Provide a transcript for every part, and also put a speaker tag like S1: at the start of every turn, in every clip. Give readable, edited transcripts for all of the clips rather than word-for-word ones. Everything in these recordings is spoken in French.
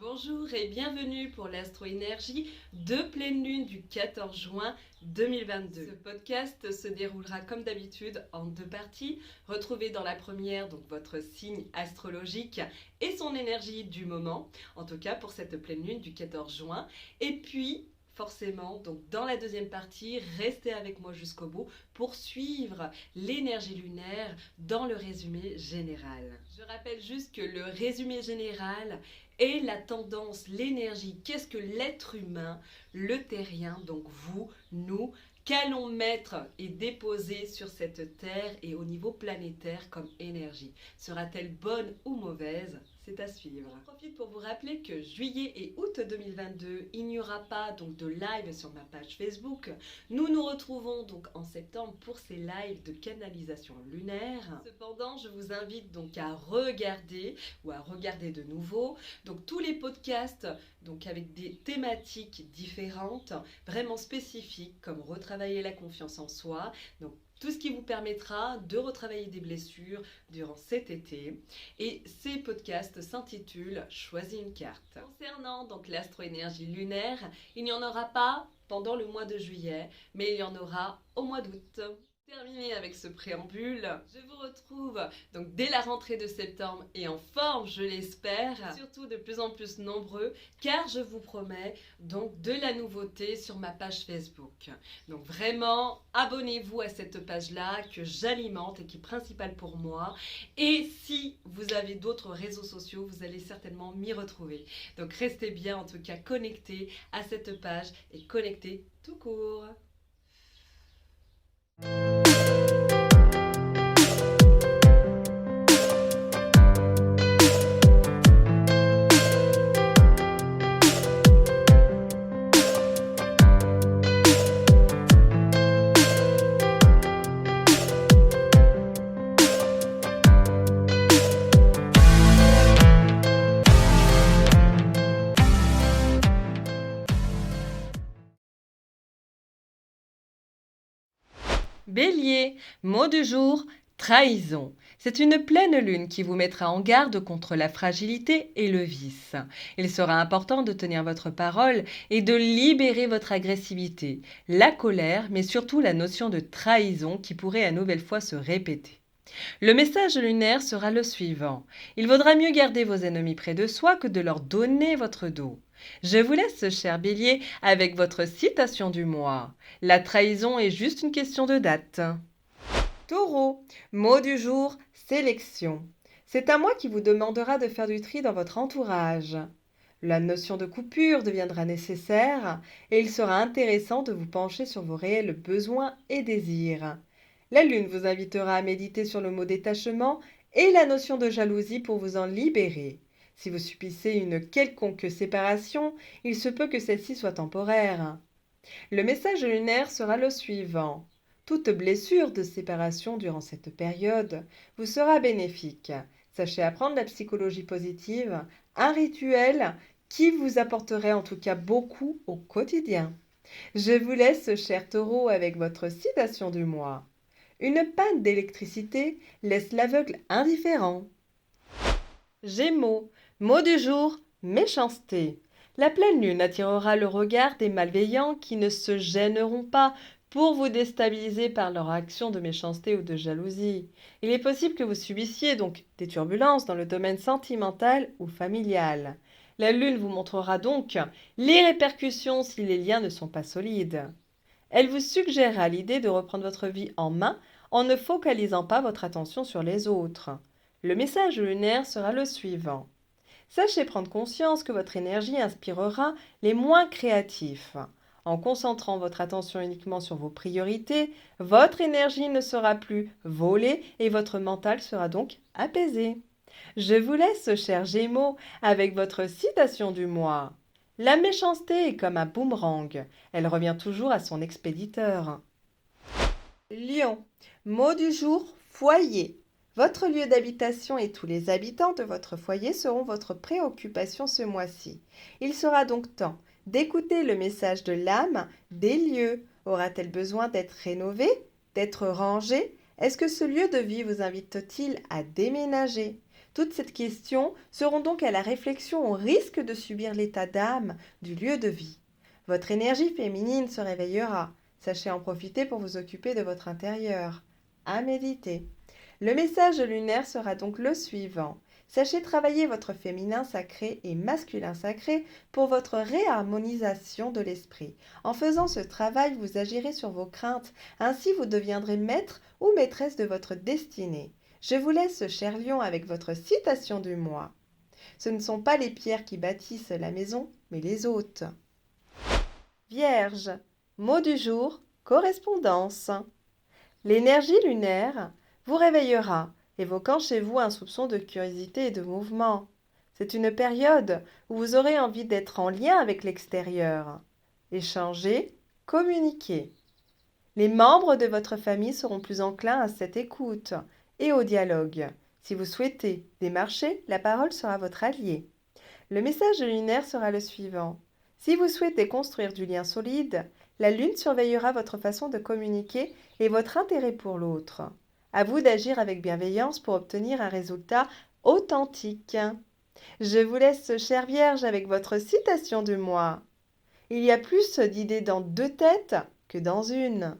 S1: Bonjour et bienvenue pour l'Astro-Énergie de pleine lune du 14 juin 2022. Ce podcast se déroulera comme d'habitude en deux parties. Retrouvez dans la première donc votre signe astrologique et son énergie du moment, en tout cas pour cette pleine lune du 14 juin. Et puis forcément, donc dans la deuxième partie, restez avec moi jusqu'au bout pour suivre l'énergie lunaire dans le résumé général. Je rappelle juste que le résumé général est la tendance, l'énergie, qu'est-ce que l'être humain, le terrien, donc vous, nous, qu'allons mettre et déposer sur cette terre et au niveau planétaire comme énergie. Sera-t-elle bonne ou mauvaise ? C'est à suivre. J'en profite pour vous rappeler que juillet et août 2022, il n'y aura pas donc de live sur ma page Facebook. Nous nous retrouvons donc en septembre pour ces lives de canalisation lunaire. Cependant, je vous invite donc à regarder ou à regarder de nouveau donc tous les podcasts donc avec des thématiques différentes, vraiment spécifiques comme retravailler la confiance en soi. Donc tout ce qui vous permettra de retravailler des blessures durant cet été. Et ces podcasts s'intitulent « Choisis une carte ». Concernant donc l'astro-énergie lunaire, il n'y en aura pas pendant le mois de juillet, mais il y en aura au mois d'août. Terminé avec ce préambule, je vous retrouve donc dès la rentrée de septembre et en forme, je l'espère, surtout de plus en plus nombreux, car je vous promets donc de la nouveauté sur ma page Facebook. Donc vraiment, abonnez-vous à cette page-là que j'alimente et qui est principale pour moi. Et si vous avez d'autres réseaux sociaux, vous allez certainement m'y retrouver. Donc restez bien en tout cas connectés à cette page et connectés tout court. Bélier, mot du jour, trahison. C'est une pleine lune qui vous mettra en garde contre la fragilité et le vice. Il sera important de tenir votre parole et de libérer votre agressivité, la colère, mais surtout la notion de trahison qui pourrait à nouvelle fois se répéter. Le message lunaire sera le suivant. Il vaudra mieux garder vos ennemis près de soi que de leur donner votre dos. Je vous laisse, cher Bélier, avec votre citation du mois. La trahison est juste une question de date. Taureau, mot du jour, sélection. C'est un mois qui vous demandera de faire du tri dans votre entourage. La notion de coupure deviendra nécessaire et il sera intéressant de vous pencher sur vos réels besoins et désirs. La lune vous invitera à méditer sur le mot détachement et la notion de jalousie pour vous en libérer. Si vous subissez une quelconque séparation, il se peut que celle-ci soit temporaire. Le message lunaire sera le suivant. Toute blessure de séparation durant cette période vous sera bénéfique. Sachez apprendre la psychologie positive, un rituel qui vous apporterait en tout cas beaucoup au quotidien. Je vous laisse, cher Taureau, avec votre citation du mois. Une panne d'électricité laisse l'aveugle indifférent. Gémeaux, mot du jour, méchanceté. La pleine lune attirera le regard des malveillants qui ne se gêneront pas pour vous déstabiliser par leur action de méchanceté ou de jalousie. Il est possible que vous subissiez donc des turbulences dans le domaine sentimental ou familial. La lune vous montrera donc les répercussions si les liens ne sont pas solides. Elle vous suggérera l'idée de reprendre votre vie en main en ne focalisant pas votre attention sur les autres. Le message lunaire sera le suivant. Sachez prendre conscience que votre énergie inspirera les moins créatifs. En concentrant votre attention uniquement sur vos priorités, votre énergie ne sera plus volée et votre mental sera donc apaisé. Je vous laisse, chers Gémeaux, avec votre citation du mois. La méchanceté est comme un boomerang, elle revient toujours à son expéditeur. Lion, mot du jour, foyer. Votre lieu d'habitation et tous les habitants de votre foyer seront votre préoccupation ce mois-ci. Il sera donc temps d'écouter le message de l'âme des lieux. Aura-t-elle besoin d'être rénovée, d'être rangée ? Est-ce que ce lieu de vie vous invite-t-il à déménager ? Toutes ces questions seront donc à la réflexion au risque de subir l'état d'âme du lieu de vie. Votre énergie féminine se réveillera. Sachez en profiter pour vous occuper de votre intérieur. À méditer. Le message lunaire sera donc le suivant. Sachez travailler votre féminin sacré et masculin sacré pour votre réharmonisation de l'esprit. En faisant ce travail, vous agirez sur vos craintes. Ainsi, vous deviendrez maître ou maîtresse de votre destinée. Je vous laisse, cher lion, avec votre citation du mois. Ce ne sont pas les pierres qui bâtissent la maison, mais les hôtes. Vierge, mot du jour, correspondance. L'énergie lunaire vous réveillera, évoquant chez vous un soupçon de curiosité et de mouvement. C'est une période où vous aurez envie d'être en lien avec l'extérieur. Échanger, communiquer. Les membres de votre famille seront plus enclins à cette écoute et au dialogue. Si vous souhaitez démarcher, la parole sera votre allié. Le message lunaire sera le suivant. Si vous souhaitez construire du lien solide, la lune surveillera votre façon de communiquer et votre intérêt pour l'autre. À vous d'agir avec bienveillance pour obtenir un résultat authentique. Je vous laisse, chère Vierge, avec votre citation du mois. Il y a plus d'idées dans deux têtes que dans une.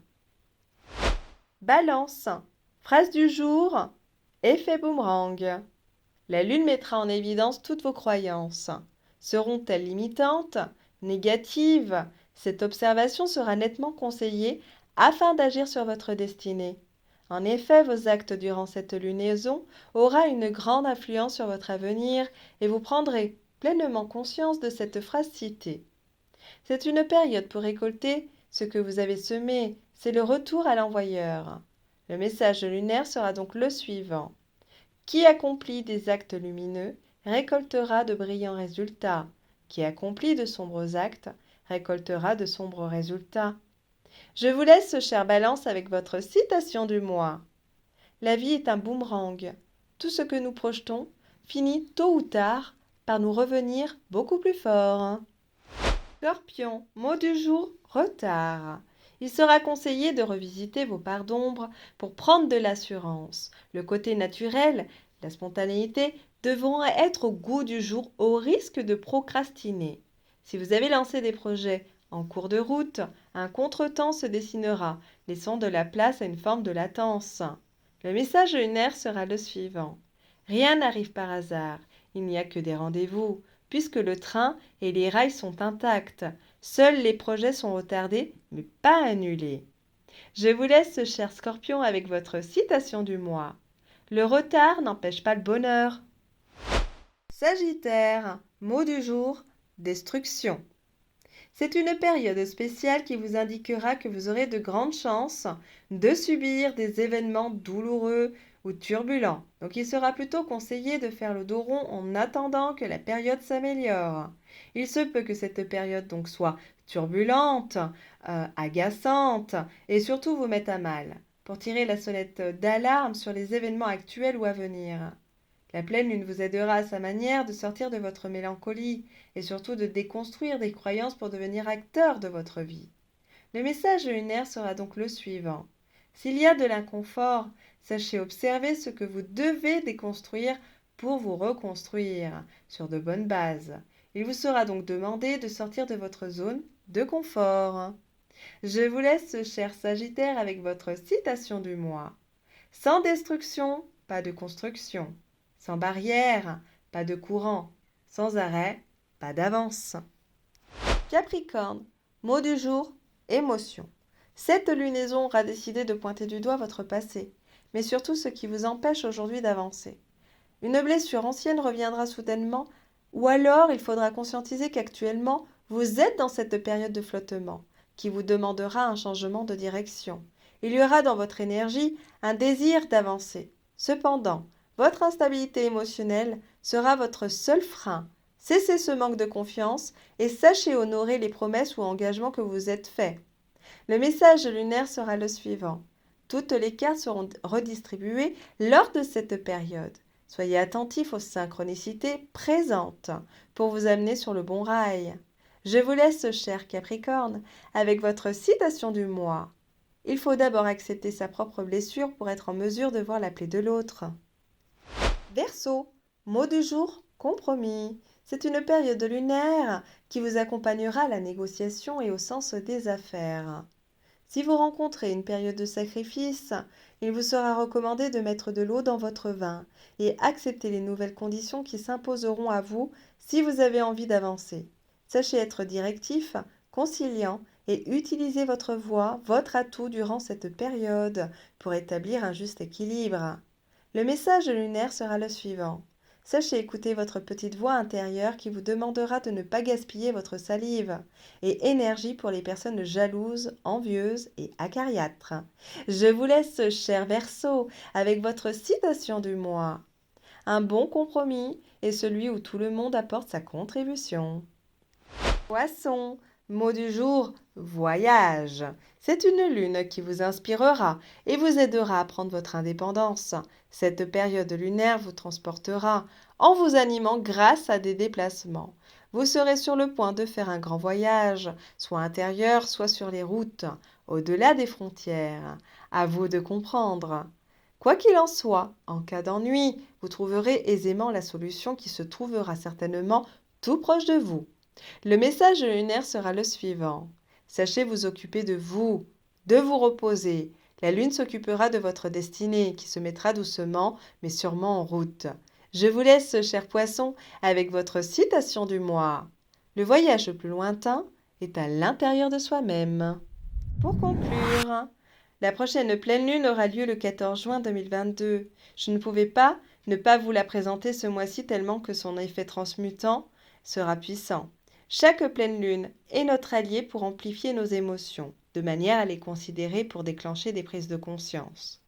S1: Balance. Phrase du jour. Effet boomerang. La lune mettra en évidence toutes vos croyances. Seront-elles limitantes, négatives? Cette observation sera nettement conseillée afin d'agir sur votre destinée. En effet, vos actes durant cette lunaison aura une grande influence sur votre avenir et vous prendrez pleinement conscience de cette phrase citée. C'est une période pour récolter ce que vous avez semé, c'est le retour à l'envoyeur. Le message lunaire sera donc le suivant. Qui accomplit des actes lumineux récoltera de brillants résultats. Qui accomplit de sombres actes récoltera de sombres résultats. Je vous laisse, chère Balance, avec votre citation du mois. La vie est un boomerang. Tout ce que nous projetons finit tôt ou tard par nous revenir beaucoup plus fort. Scorpion, mot du jour, retard. Il sera conseillé de revisiter vos parts d'ombre pour prendre de l'assurance. Le côté naturel, la spontanéité devront être au goût du jour au risque de procrastiner. Si vous avez lancé des projets en cours de route, un contretemps se dessinera, laissant de la place à une forme de latence. Le message lunaire sera le suivant. Rien n'arrive par hasard, il n'y a que des rendez-vous, puisque le train et les rails sont intacts. Seuls les projets sont retardés, mais pas annulés. Je vous laisse, cher Scorpion, avec votre citation du mois. Le retard n'empêche pas le bonheur. Sagittaire, mot du jour, destruction. C'est une période spéciale qui vous indiquera que vous aurez de grandes chances de subir des événements douloureux ou turbulents. Donc il sera plutôt conseillé de faire le dos rond en attendant que la période s'améliore. Il se peut que cette période donc soit turbulente, agaçante et surtout vous mette à mal pour tirer la sonnette d'alarme sur les événements actuels ou à venir. La pleine lune vous aidera à sa manière de sortir de votre mélancolie et surtout de déconstruire des croyances pour devenir acteur de votre vie. Le message lunaire sera donc le suivant. S'il y a de l'inconfort, sachez observer ce que vous devez déconstruire pour vous reconstruire sur de bonnes bases. Il vous sera donc demandé de sortir de votre zone de confort. Je vous laisse, cher Sagittaire, avec votre citation du mois. Sans destruction, pas de construction. Sans barrière, pas de courant. Sans arrêt, pas d'avance. Capricorne, mot du jour, émotion. Cette lunaison aura décidé de pointer du doigt votre passé, mais surtout ce qui vous empêche aujourd'hui d'avancer. Une blessure ancienne reviendra soudainement, ou alors il faudra conscientiser qu'actuellement, vous êtes dans cette période de flottement, qui vous demandera un changement de direction. Il y aura dans votre énergie un désir d'avancer. Cependant, votre instabilité émotionnelle sera votre seul frein. Cessez ce manque de confiance et sachez honorer les promesses ou engagements que vous êtes faits. Le message lunaire sera le suivant. Toutes les cartes seront redistribuées lors de cette période. Soyez attentifs aux synchronicités présentes pour vous amener sur le bon rail. Je vous laisse, cher Capricorne, avec votre citation du mois. Il faut d'abord accepter sa propre blessure pour être en mesure de voir la plaie de l'autre. Verseau, Mot du jour, compromis. C'est une période lunaire qui vous accompagnera à la négociation et au sens des affaires. Si vous rencontrez une période de sacrifice, il vous sera recommandé de mettre de l'eau dans votre vin et accepter les nouvelles conditions qui s'imposeront à vous si vous avez envie d'avancer. Sachez être directif, conciliant et utilisez votre voix, votre atout durant cette période pour établir un juste équilibre. Le message lunaire sera le suivant. Sachez écouter votre petite voix intérieure qui vous demandera de ne pas gaspiller votre salive et énergie pour les personnes jalouses, envieuses et acariâtres. Je vous laisse, cher Verseau, avec votre citation du mois. Un bon compromis est celui où tout le monde apporte sa contribution. Poisson, mot du jour, voyage. C'est une lune qui vous inspirera et vous aidera à prendre votre indépendance. Cette période lunaire vous transportera en vous animant grâce à des déplacements. Vous serez sur le point de faire un grand voyage, soit intérieur, soit sur les routes, au-delà des frontières. À vous de comprendre. Quoi qu'il en soit, en cas d'ennui, vous trouverez aisément la solution qui se trouvera certainement tout proche de vous. Le message lunaire sera le suivant. Sachez vous occuper de vous reposer. La lune s'occupera de votre destinée qui se mettra doucement mais sûrement en route. Je vous laisse, cher poisson, avec votre citation du mois. Le voyage le plus lointain est à l'intérieur de soi-même. Pour conclure, la prochaine pleine lune aura lieu le 14 juin 2022. Je ne pouvais pas ne pas vous la présenter ce mois-ci tellement que son effet transmutant sera puissant. Chaque pleine lune est notre allié pour amplifier nos émotions, de manière à les considérer pour déclencher des prises de conscience.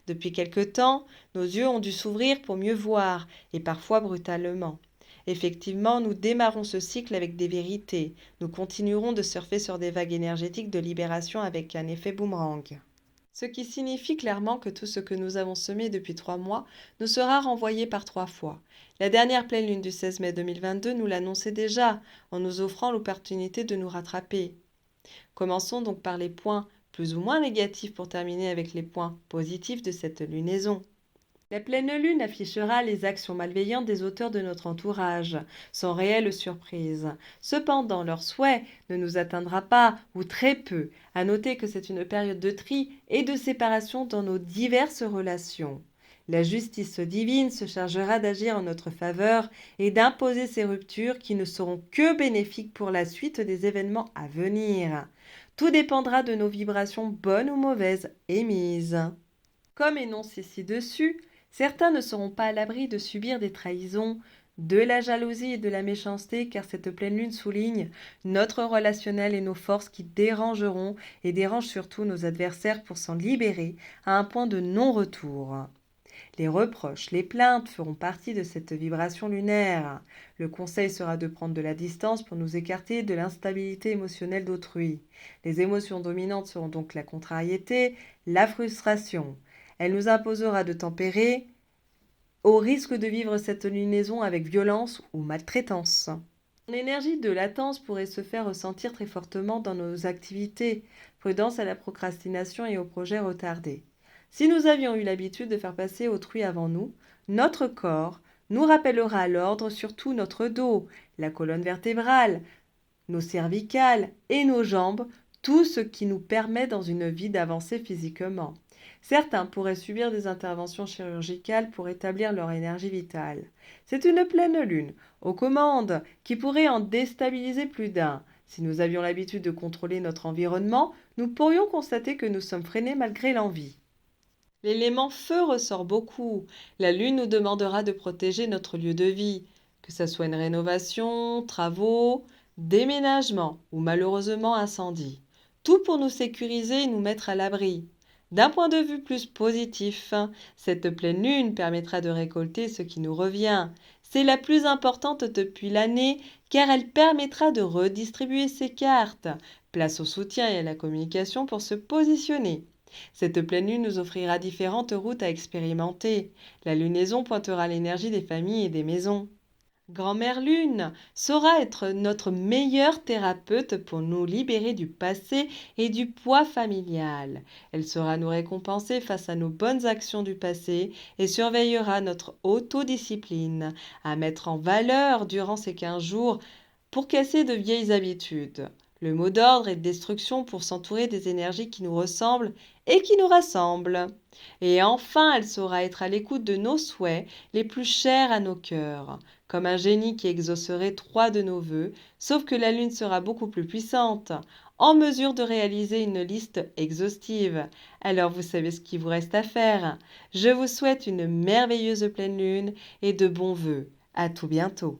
S1: Depuis quelque temps, nos yeux ont dû s'ouvrir pour mieux voir, et parfois brutalement. Effectivement, nous démarrons ce cycle avec des vérités. Nous continuerons de surfer sur des vagues énergétiques de libération avec un effet boomerang. Ce qui signifie clairement que tout ce que nous avons semé depuis 3 mois nous sera renvoyé par 3 fois. La dernière pleine lune du 16 mai 2022 nous l'annonçait déjà, en nous offrant l'opportunité de nous rattraper. Commençons donc par les points plus ou moins négatifs pour terminer avec les points positifs de cette lunaison. La pleine lune affichera les actions malveillantes des auteurs de notre entourage, sans réelle surprise. Cependant, leur souhait ne nous atteindra pas, ou très peu. À noter que c'est une période de tri et de séparation dans nos diverses relations. La justice divine se chargera d'agir en notre faveur et d'imposer ces ruptures qui ne seront que bénéfiques pour la suite des événements à venir. Tout dépendra de nos vibrations bonnes ou mauvaises émises. Comme énoncé ci-dessus, certains ne seront pas à l'abri de subir des trahisons, de la jalousie et de la méchanceté, car cette pleine lune souligne notre relationnel et nos forces qui dérangeront et dérangent surtout nos adversaires pour s'en libérer à un point de non-retour. Les reproches, les plaintes feront partie de cette vibration lunaire. Le conseil sera de prendre de la distance pour nous écarter de l'instabilité émotionnelle d'autrui. Les émotions dominantes seront donc la contrariété, la frustration. Elle nous imposera de tempérer, au risque de vivre cette lunaison avec violence ou maltraitance. L'énergie de latence pourrait se faire ressentir très fortement dans nos activités, prudence à la procrastination et aux projets retardés. Si nous avions eu l'habitude de faire passer autrui avant nous, notre corps nous rappellera à l'ordre surtout notre dos, la colonne vertébrale, nos cervicales et nos jambes, tout ce qui nous permet dans une vie d'avancer physiquement. Certains pourraient subir des interventions chirurgicales pour établir leur énergie vitale. C'est une pleine lune, aux commandes, qui pourrait en déstabiliser plus d'un. Si nous avions l'habitude de contrôler notre environnement, nous pourrions constater que nous sommes freinés malgré l'envie. L'élément feu ressort beaucoup. La lune nous demandera de protéger notre lieu de vie, que ce soit une rénovation, travaux, déménagement ou malheureusement incendie. Tout pour nous sécuriser et nous mettre à l'abri. D'un point de vue plus positif, cette pleine lune permettra de récolter ce qui nous revient. C'est la plus importante depuis l'année car elle permettra de redistribuer ses cartes. Place au soutien et à la communication pour se positionner. Cette pleine lune nous offrira différentes routes à expérimenter. La lunaison pointera l'énergie des familles et des maisons. Grand-mère Lune saura être notre meilleure thérapeute pour nous libérer du passé et du poids familial. Elle saura nous récompenser face à nos bonnes actions du passé et surveillera notre autodiscipline à mettre en valeur durant ces 15 jours pour casser de vieilles habitudes. Le mot d'ordre est destruction pour s'entourer des énergies qui nous ressemblent et qui nous rassemblent. Et enfin, elle saura être à l'écoute de nos souhaits les plus chers à nos cœurs, comme un génie qui exaucerait 3 de nos vœux, sauf que la lune sera beaucoup plus puissante, en mesure de réaliser une liste exhaustive. Alors vous savez ce qu'il vous reste à faire. Je vous souhaite une merveilleuse pleine lune et de bons vœux. À tout bientôt.